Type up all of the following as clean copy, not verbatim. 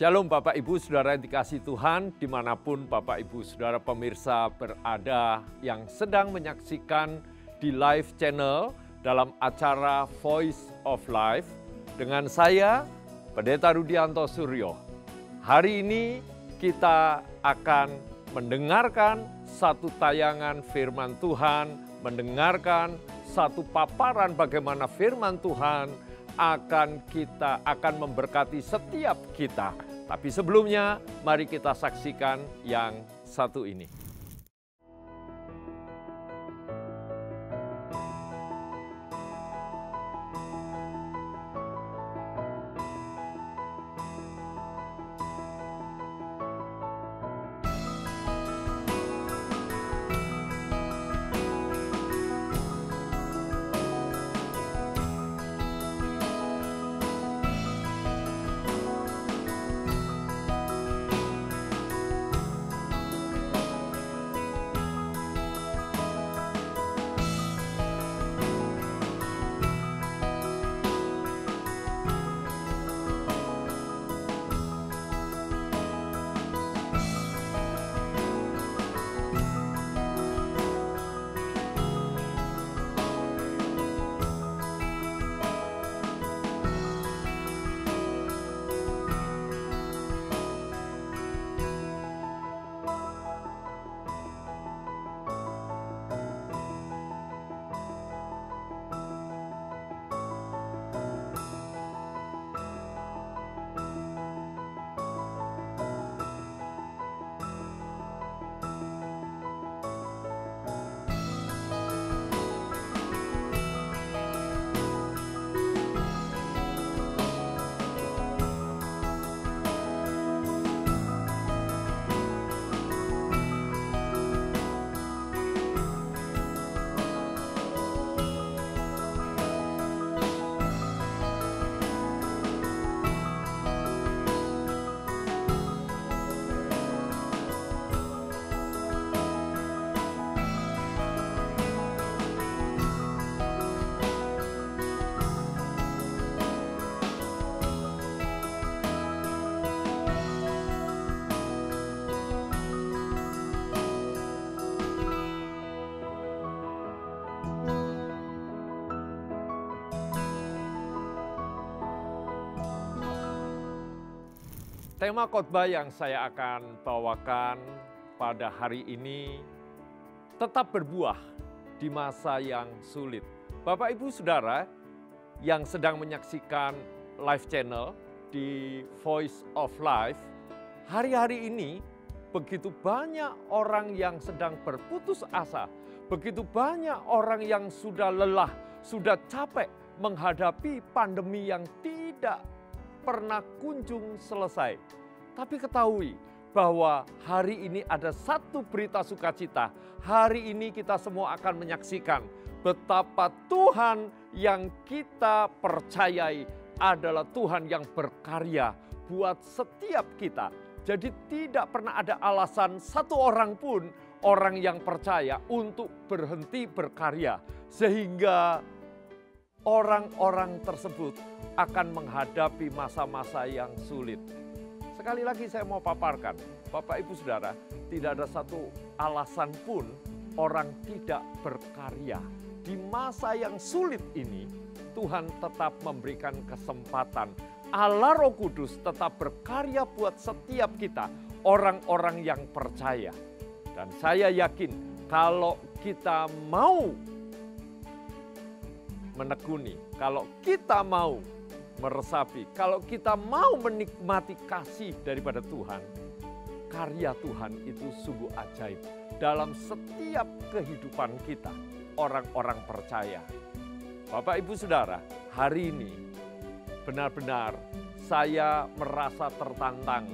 Shalom Bapak Ibu Saudara yang dikasihi Tuhan, dimanapun Bapak Ibu Saudara pemirsa berada yang sedang menyaksikan di live channel dalam acara Voice of Life dengan saya, Pendeta Rudianto Suryo. Hari ini kita akan mendengarkan satu tayangan firman Tuhan, mendengarkan satu paparan bagaimana firman Tuhan akan memberkati setiap kita. Tapi sebelumnya, mari kita saksikan yang satu ini. Tema khotbah yang saya akan bawakan pada hari ini tetap berbuah di masa yang sulit. Bapak Ibu Saudara yang sedang menyaksikan live channel di Voice of Life, hari-hari ini begitu banyak orang yang sedang berputus asa, begitu banyak orang yang sudah lelah, sudah capek menghadapi pandemi yang tidak pernah kunjung selesai. Tapi ketahui bahwa hari ini ada satu berita sukacita. Hari ini kita semua akan menyaksikan betapa Tuhan yang kita percayai adalah Tuhan yang berkarya buat setiap kita. Jadi tidak pernah ada alasan satu orang pun, orang yang percaya, untuk berhenti berkarya. Sehingga orang-orang tersebut akan menghadapi masa-masa yang sulit. Sekali lagi saya mau paparkan, Bapak Ibu Saudara, tidak ada satu alasan pun orang tidak berkarya. Di masa yang sulit ini, Tuhan tetap memberikan kesempatan. Allah Roh Kudus tetap berkarya buat setiap kita, orang-orang yang percaya. Dan saya yakin kalau kita mau menekuni, kalau kita mau meresapi, kalau kita mau menikmati kasih daripada Tuhan, karya Tuhan itu sungguh ajaib dalam setiap kehidupan kita, orang-orang percaya. Bapak Ibu Saudara, hari ini benar-benar saya merasa tertantang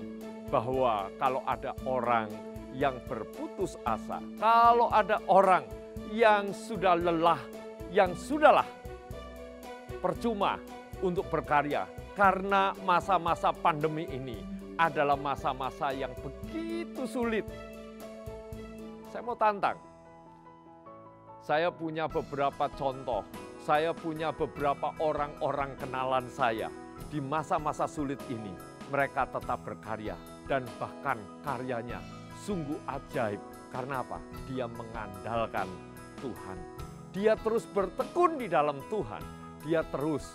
bahwa kalau ada orang yang berputus asa, kalau ada orang yang sudah lelah, yang sudahlah percuma untuk berkarya, karena masa-masa pandemi ini adalah masa-masa yang begitu sulit. Saya mau tantang, saya punya beberapa contoh, saya punya beberapa orang-orang kenalan saya di masa-masa sulit ini mereka tetap berkarya dan bahkan karyanya sungguh ajaib. Karena apa? Dia mengandalkan Tuhan. Dia terus bertekun di dalam Tuhan. Dia terus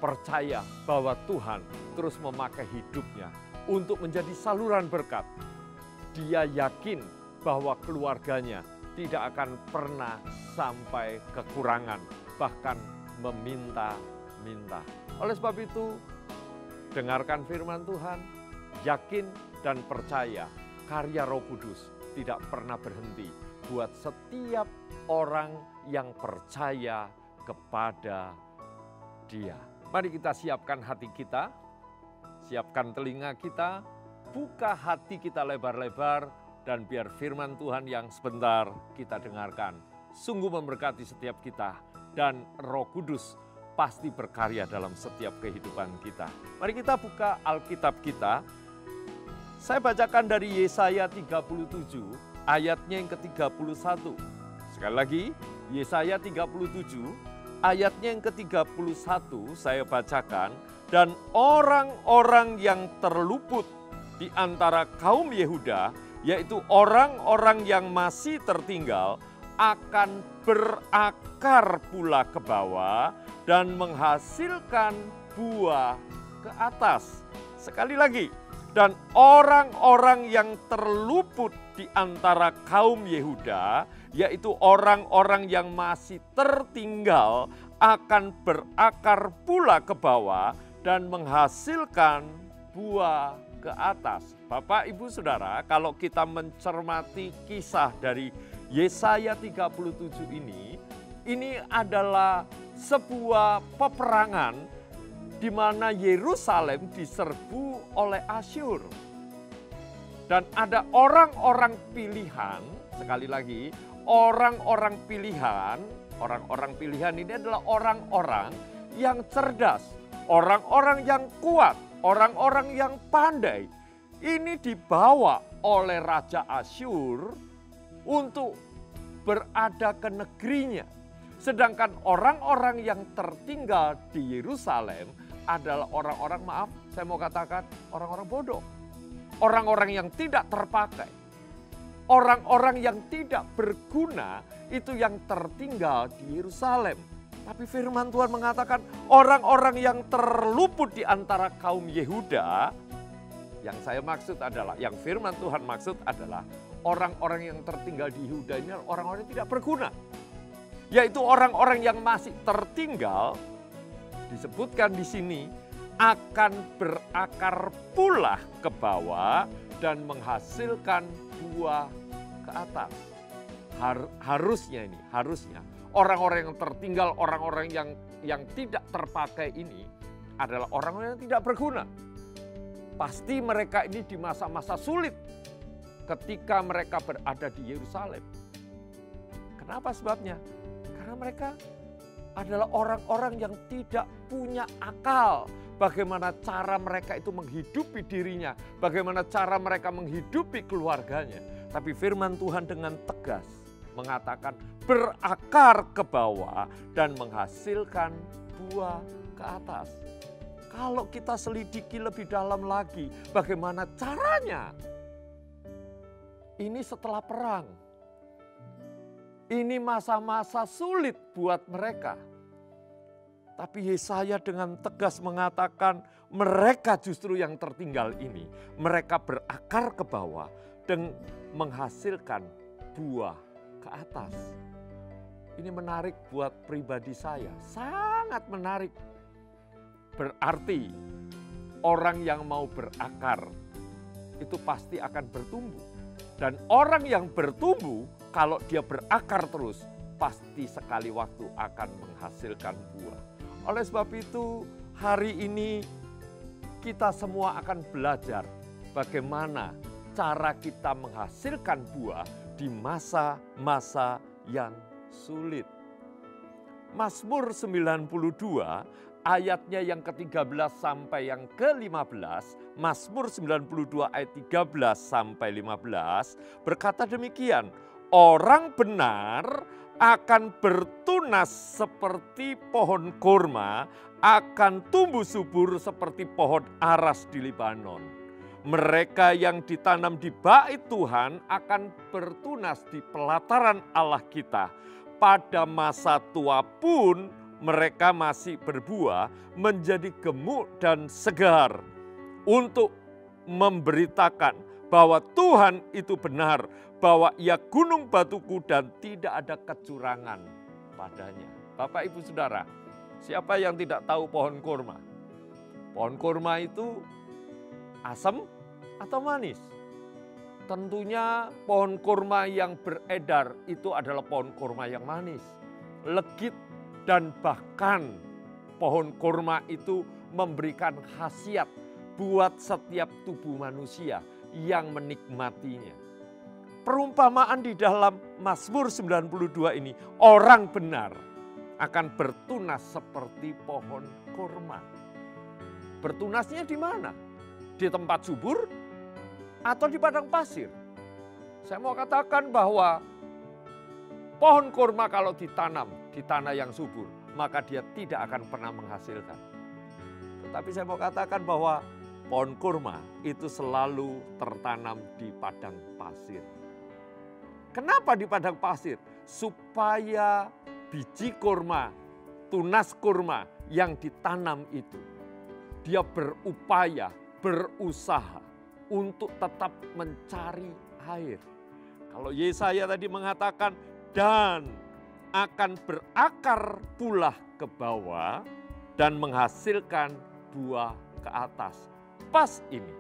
percaya bahwa Tuhan terus memakai hidupnya untuk menjadi saluran berkat. Dia yakin bahwa keluarganya tidak akan pernah sampai kekurangan, bahkan meminta-minta. Oleh sebab itu, dengarkan firman Tuhan, yakin dan percaya karya Roh Kudus tidak pernah berhenti buat setiap orang yang percaya kepada Dia. Mari kita siapkan hati kita, siapkan telinga kita, buka hati kita lebar-lebar, dan biar firman Tuhan yang sebentar kita dengarkan sungguh memberkati setiap kita, dan Roh Kudus pasti berkarya dalam setiap kehidupan kita. Mari kita buka Alkitab kita. Saya bacakan dari Yesaya 37 ayatnya yang ke-31. Sekali lagi, Yesaya 37 ayatnya yang ke-31 saya bacakan. Dan orang-orang yang terluput di antara kaum Yehuda, yaitu orang-orang yang masih tertinggal, akan berakar pula ke bawah dan menghasilkan buah ke atas. Sekali lagi, dan orang-orang yang terluput di antara kaum Yehuda, yaitu orang-orang yang masih tertinggal, akan berakar pula ke bawah dan menghasilkan buah ke atas. Bapak, Ibu, Saudara, kalau kita mencermati kisah dari Yesaya 37 ini adalah sebuah peperangan di mana Yerusalem diserbu oleh Asyur. Dan ada orang-orang pilihan, sekali lagi, orang-orang pilihan ini adalah orang-orang yang cerdas, orang-orang yang kuat, orang-orang yang pandai. Ini dibawa oleh Raja Asyur untuk berada ke negerinya. Sedangkan orang-orang yang tertinggal di Yerusalem adalah orang-orang, maaf, saya mau katakan orang-orang bodoh. Orang-orang yang tidak terpakai. Orang-orang yang tidak berguna itu yang tertinggal di Yerusalem. Tapi firman Tuhan mengatakan orang-orang yang terluput di antara kaum Yehuda, yang saya maksud adalah, yang firman Tuhan maksud adalah orang-orang yang tertinggal di Yehuda ini orang-orang yang tidak berguna. Yaitu orang-orang yang masih tertinggal, disebutkan di sini, akan berakar pula ke bawah dan menghasilkan buah ke atas. Harusnya orang-orang yang tertinggal, orang-orang yang tidak terpakai ini adalah orang-orang yang tidak berguna. Pasti mereka ini di masa-masa sulit ketika mereka berada di Yerusalem. Kenapa sebabnya? Karena mereka adalah orang-orang yang tidak punya akal. Bagaimana cara mereka itu menghidupi dirinya, bagaimana cara mereka menghidupi keluarganya. Tapi firman Tuhan dengan tegas mengatakan berakar ke bawah dan menghasilkan buah ke atas. Kalau kita selidiki lebih dalam lagi, bagaimana caranya? Ini setelah perang. Ini masa-masa sulit buat mereka. Tapi Yesaya dengan tegas mengatakan mereka justru yang tertinggal ini. Mereka berakar ke bawah dan menghasilkan buah ke atas. Ini menarik buat pribadi saya, sangat menarik. Berarti orang yang mau berakar itu pasti akan bertumbuh. Dan orang yang bertumbuh kalau dia berakar terus pasti sekali waktu akan menghasilkan buah. Oleh sebab itu hari ini kita semua akan belajar bagaimana cara kita menghasilkan buah di masa-masa yang sulit. Mazmur 92 ayatnya yang ke-13 sampai yang ke-15, Mazmur 92 ayat 13 sampai 15 berkata demikian, orang benar akan bertunas seperti pohon kurma, akan tumbuh subur seperti pohon aras di Libanon. Mereka yang ditanam di bait Tuhan akan bertunas di pelataran Allah kita. Pada masa tua pun mereka masih berbuah, menjadi gemuk dan segar untuk memberitakan bahwa Tuhan itu benar, bahwa Ia gunung batuku dan tidak ada kecurangan padanya. Bapak, Ibu, Saudara, siapa yang tidak tahu pohon kurma? Pohon kurma itu asam atau manis? Tentunya pohon kurma yang beredar itu adalah pohon kurma yang manis, legit, dan bahkan pohon kurma itu memberikan khasiat buat setiap tubuh manusia yang menikmatinya. Perumpamaan di dalam Mazmur 92 ini, orang benar akan bertunas seperti pohon kurma. Bertunasnya di mana? Di tempat subur atau di padang pasir? Saya mau katakan bahwa pohon kurma kalau ditanam di tanah yang subur, maka dia tidak akan pernah menghasilkan. Tetapi saya mau katakan bahwa pohon kurma itu selalu tertanam di padang pasir. Kenapa di padang pasir? Supaya biji kurma, tunas kurma yang ditanam itu, dia berupaya, berusaha untuk tetap mencari air. Kalau Yesaya tadi mengatakan, dan akan berakar pula ke bawah dan menghasilkan buah ke atas. Pas ini.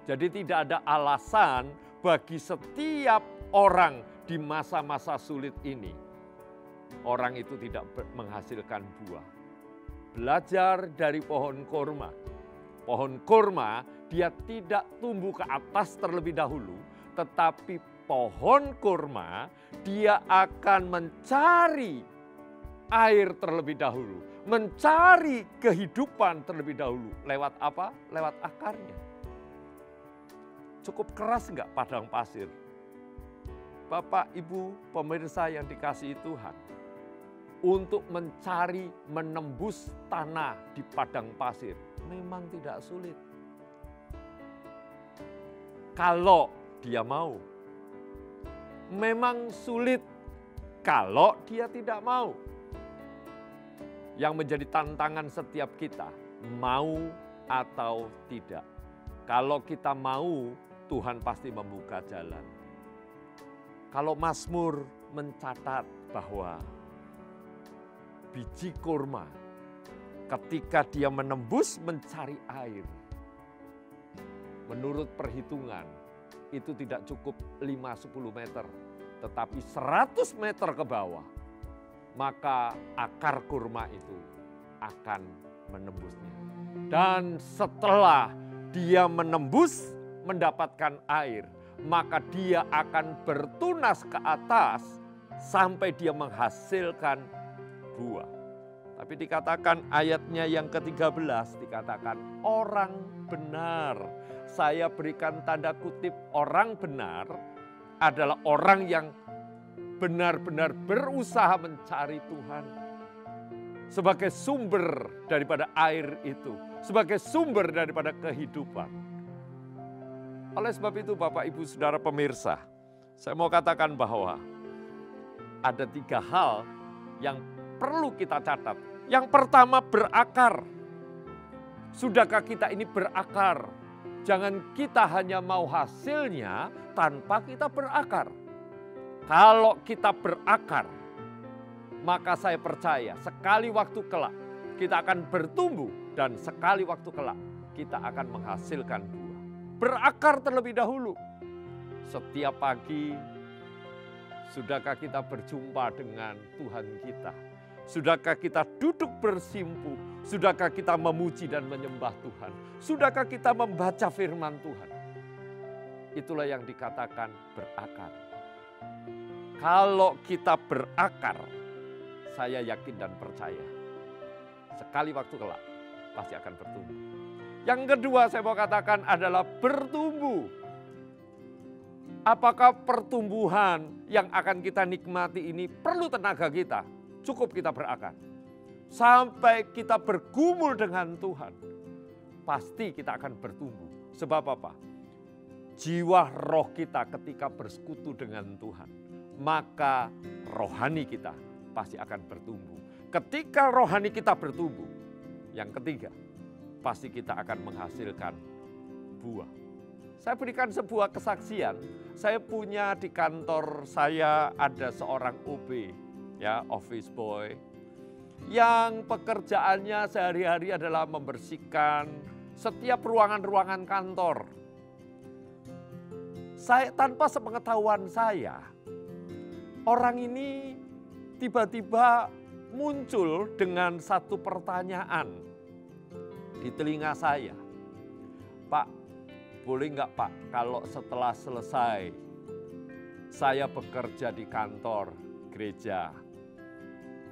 Jadi tidak ada alasan bagi setiap orang di masa-masa sulit ini, orang itu tidak menghasilkan buah. Belajar dari pohon kurma. Pohon kurma dia tidak tumbuh ke atas terlebih dahulu, tetapi pohon kurma dia akan mencari air terlebih dahulu, mencari kehidupan terlebih dahulu. Lewat apa? Lewat akarnya. Cukup keras enggak padang pasir? Bapak, Ibu, pemirsa yang dikasihi Tuhan, untuk mencari, menembus tanah di padang pasir memang tidak sulit. Kalau dia mau. Memang sulit kalau dia tidak mau. Yang menjadi tantangan setiap kita, mau atau tidak. Kalau kita mau, Tuhan pasti membuka jalan. Kalau Mazmur mencatat bahwa biji kurma ketika dia menembus mencari air, menurut perhitungan itu tidak cukup 5-10 meter, tetapi 100 meter ke bawah, maka akar kurma itu akan menembusnya. Dan setelah dia menembus mendapatkan air, maka dia akan bertunas ke atas sampai dia menghasilkan buah. Tapi dikatakan ayatnya yang ke-13, dikatakan orang benar. Saya berikan tanda kutip, orang benar adalah orang yang benar-benar berusaha mencari Tuhan sebagai sumber daripada air itu, sebagai sumber daripada kehidupan. Oleh sebab itu Bapak, Ibu, Saudara pemirsa, saya mau katakan bahwa ada 3 hal yang perlu kita catat. Yang pertama, berakar. Sudahkah kita ini berakar? Jangan kita hanya mau hasilnya tanpa kita berakar. Kalau kita berakar, maka saya percaya sekali waktu kelak kita akan bertumbuh dan sekali waktu kelak kita akan menghasilkan buah. Berakar terlebih dahulu. Setiap pagi, sudahkah kita berjumpa dengan Tuhan kita? Sudahkah kita duduk bersimpu? Sudahkah kita memuji dan menyembah Tuhan? Sudahkah kita membaca firman Tuhan? Itulah yang dikatakan berakar. Kalau kita berakar, saya yakin dan percaya, sekali waktu kelak pasti akan bertumbuh. Yang kedua saya mau katakan adalah bertumbuh. Apakah pertumbuhan yang akan kita nikmati ini perlu tenaga kita? Cukup kita berakar. Sampai kita bergumul dengan Tuhan, pasti kita akan bertumbuh. Sebab apa? Jiwa roh kita ketika bersekutu dengan Tuhan, maka rohani kita pasti akan bertumbuh. Ketika rohani kita bertumbuh, yang ketiga, pasti kita akan menghasilkan buah. Saya berikan sebuah kesaksian. Saya punya di kantor saya ada seorang OB, ya, office boy, yang pekerjaannya sehari-hari adalah membersihkan setiap ruangan-ruangan kantor. Saya tanpa sepengetahuan saya, orang ini tiba-tiba muncul dengan satu pertanyaan di telinga saya. Pak, boleh nggak Pak, kalau setelah selesai saya bekerja di kantor gereja,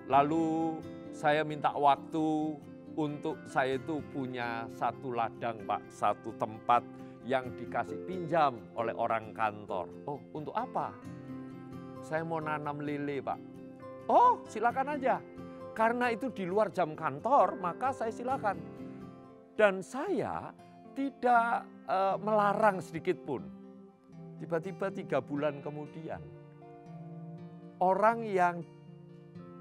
lalu saya minta waktu untuk saya itu punya satu ladang Pak, satu tempat yang dikasih pinjam oleh orang kantor. Oh, untuk apa? Saya mau nanam lele Pak. Oh, silakan aja. Karena itu di luar jam kantor, maka saya silakan. Dan saya tidak melarang sedikit pun. Tiba-tiba 3 bulan kemudian, orang yang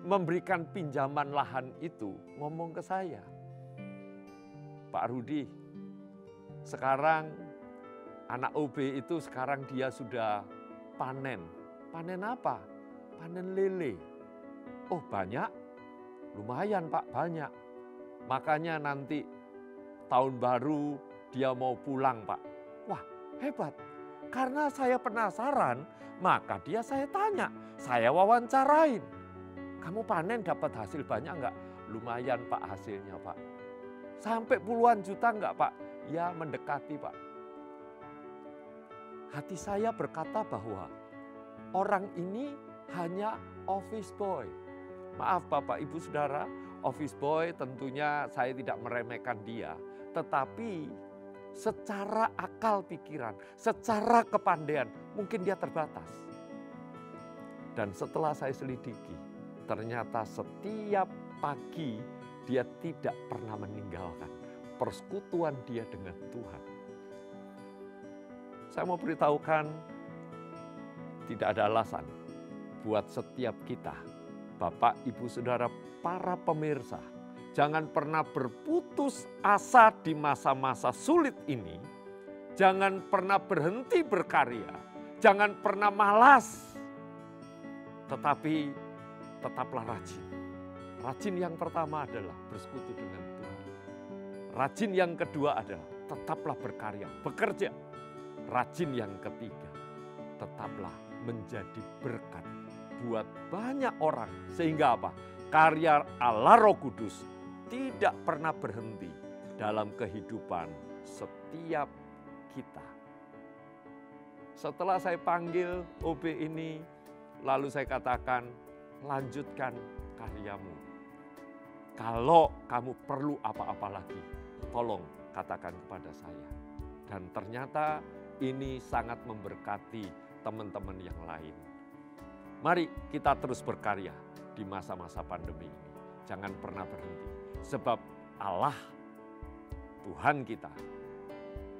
memberikan pinjaman lahan itu ngomong ke saya, Pak Rudi, sekarang anak OB itu sekarang dia sudah panen. Panen apa? Panen lele. Oh banyak? Lumayan Pak, banyak. Makanya nanti tahun baru dia mau pulang Pak. Wah hebat. Karena saya penasaran, maka saya tanya, saya wawancarain. Kamu panen dapat hasil banyak enggak? Lumayan Pak hasilnya Pak. Sampai puluhan juta enggak Pak? Ya mendekati Pak. Hati saya berkata bahwa orang ini hanya office boy. Maaf Bapak Ibu Saudara, office boy tentunya saya tidak meremehkan dia. Tetapi secara akal pikiran, secara kepandaian mungkin dia terbatas. Dan setelah saya selidiki, ternyata setiap pagi dia tidak pernah meninggalkan persekutuan dia dengan Tuhan. Saya mau beritahukan, tidak ada alasan buat setiap kita, Bapak, Ibu, Saudara, para pemirsa, jangan pernah berputus asa di masa-masa sulit ini. Jangan pernah berhenti berkarya. Jangan pernah malas. Tetapi tetaplah rajin. Rajin yang pertama adalah bersekutu dengan Tuhan. Rajin yang kedua adalah tetaplah berkarya, bekerja. Rajin yang ketiga, tetaplah menjadi berkat buat banyak orang. Sehingga apa? Karya Allah Roh Kudus tidak pernah berhenti dalam kehidupan setiap kita. Setelah saya panggil OB ini, lalu saya katakan, lanjutkan karyamu. Kalau kamu perlu apa-apa lagi, tolong katakan kepada saya. Dan ternyata ini sangat memberkati teman-teman yang lain. Mari kita terus berkarya di masa-masa pandemi ini. Jangan pernah berhenti. Sebab Allah, Tuhan kita,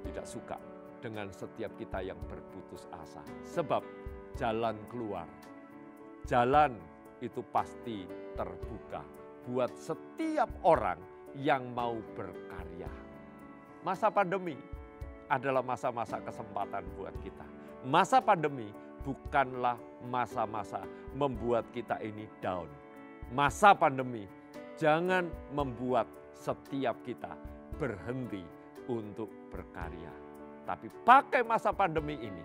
tidak suka dengan setiap kita yang berputus asa. Sebab jalan keluar, jalan itu pasti terbuka buat setiap orang yang mau berkarya. Masa pandemi adalah masa-masa kesempatan buat kita. Masa pandemi bukanlah masa-masa membuat kita ini down. Masa pandemi jangan membuat setiap kita berhenti untuk berkarya. Tapi pakai masa pandemi ini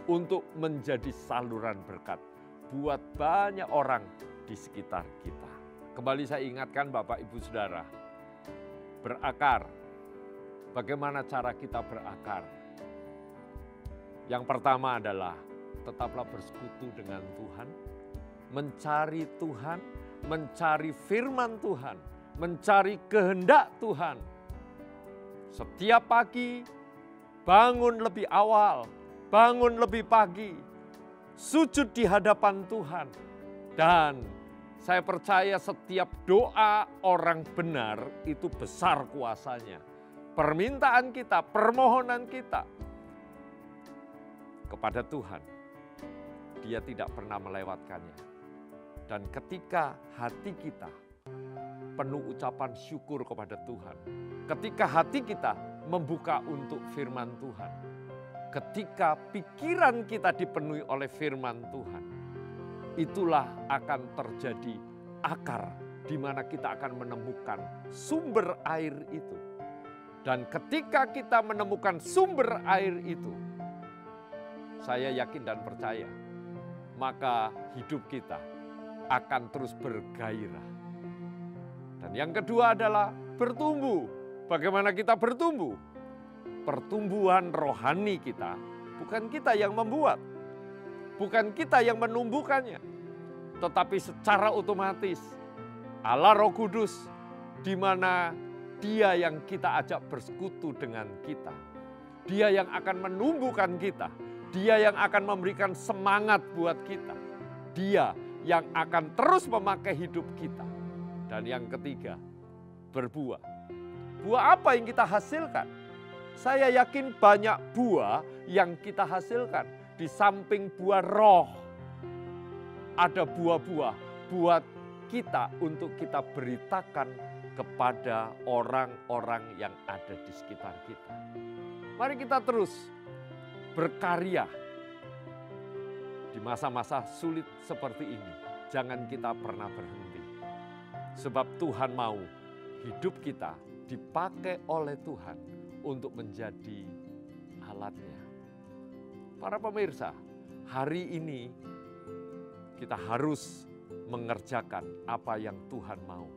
untuk menjadi saluran berkat buat banyak orang di sekitar kita. Kembali saya ingatkan Bapak Ibu Saudara, berakar. Bagaimana cara kita berakar? Yang pertama adalah tetaplah bersekutu dengan Tuhan, mencari Tuhan, mencari firman Tuhan, mencari kehendak Tuhan. Setiap pagi bangun lebih awal, bangun lebih pagi, sujud di hadapan Tuhan. Dan saya percaya setiap doa orang benar itu besar kuasanya. Permintaan kita, permohonan kita kepada Tuhan, Dia tidak pernah melewatkannya. Dan ketika hati kita penuh ucapan syukur kepada Tuhan, ketika hati kita membuka untuk firman Tuhan, ketika pikiran kita dipenuhi oleh firman Tuhan, itulah akan terjadi akar di mana kita akan menemukan sumber air itu. Dan ketika kita menemukan sumber air itu, saya yakin dan percaya, maka hidup kita akan terus bergairah. Dan yang kedua adalah bertumbuh. Bagaimana kita bertumbuh? Pertumbuhan rohani kita, bukan kita yang membuat, bukan kita yang menumbuhkannya, tetapi secara otomatis Allah Roh Kudus, di mana Dia yang kita ajak bersekutu dengan kita. Dia yang akan menumbuhkan kita. Dia yang akan memberikan semangat buat kita. Dia yang akan terus memakai hidup kita. Dan yang ketiga, berbuah. Buah apa yang kita hasilkan? Saya yakin banyak buah yang kita hasilkan. Di samping buah roh, ada buah-buah buat kita untuk kita beritakan kepada orang-orang yang ada di sekitar kita. Mari kita terus berkarya di masa-masa sulit seperti ini. Jangan kita pernah berhenti. Sebab Tuhan mau hidup kita dipakai oleh Tuhan untuk menjadi alatnya. Para pemirsa, hari ini kita harus mengerjakan apa yang Tuhan mau,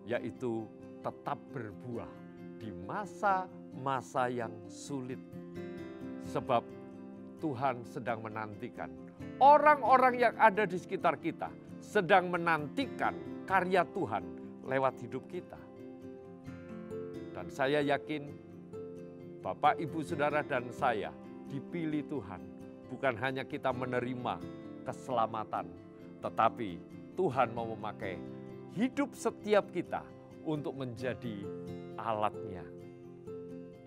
yaitu tetap berbuah di masa-masa yang sulit. Sebab Tuhan sedang menantikan, orang-orang yang ada di sekitar kita sedang menantikan karya Tuhan lewat hidup kita. Dan saya yakin Bapak, Ibu, Saudara, dan saya dipilih Tuhan. Bukan hanya kita menerima keselamatan, tetapi Tuhan mau memakai hidup setiap kita untuk menjadi alatnya.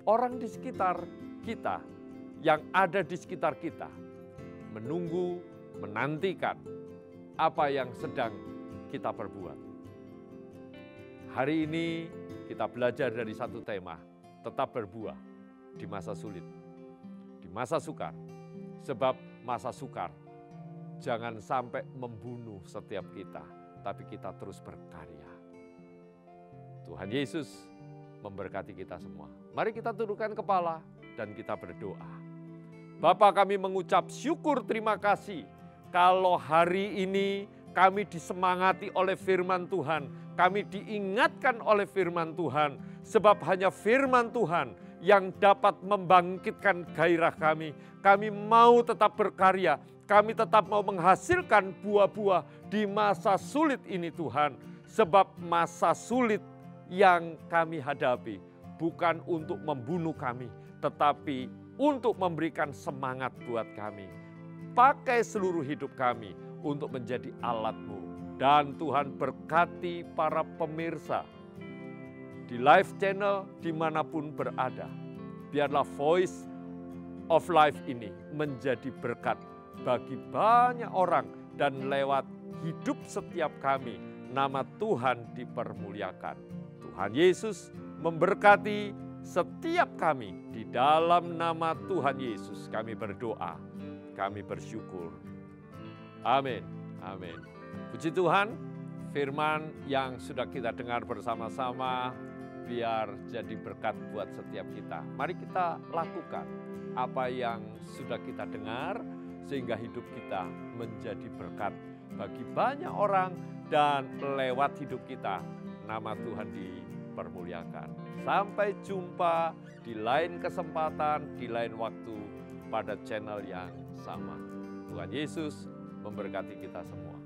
Orang di sekitar kita, yang ada di sekitar kita, menunggu, menantikan apa yang sedang kita perbuat. Hari ini kita belajar dari satu tema, tetap berbuah di masa sulit, di masa sukar. Sebab masa sukar jangan sampai membunuh setiap kita, tapi kita terus berkarya. Tuhan Yesus memberkati kita semua. Mari kita tundukkan kepala dan kita berdoa. Bapa, kami mengucap syukur terima kasih kalau hari ini kami disemangati oleh firman Tuhan. Kami diingatkan oleh firman Tuhan. Sebab hanya firman Tuhan yang dapat membangkitkan gairah kami. Kami mau tetap berkarya. Kami tetap mau menghasilkan buah-buah di masa sulit ini Tuhan. Sebab masa sulit yang kami hadapi bukan untuk membunuh kami, tetapi untuk memberikan semangat buat kami. Pakai seluruh hidup kami untuk menjadi alat-Mu. Dan Tuhan berkati para pemirsa di live channel dimanapun berada. Biarlah Voice of Life ini menjadi berkat bagi banyak orang dan lewat hidup setiap kami, nama Tuhan dipermuliakan. Tuhan Yesus memberkati setiap kami. Di dalam nama Tuhan Yesus kami berdoa, kami bersyukur. Amin. Amin. Puji Tuhan, firman yang sudah kita dengar bersama-sama biar jadi berkat buat setiap kita. Mari kita lakukan apa yang sudah kita dengar sehingga hidup kita menjadi berkat bagi banyak orang dan lewat hidup kita nama Tuhan dipermuliakan. Sampai jumpa di lain kesempatan, di lain waktu pada channel yang sama. Tuhan Yesus memberkati kita semua.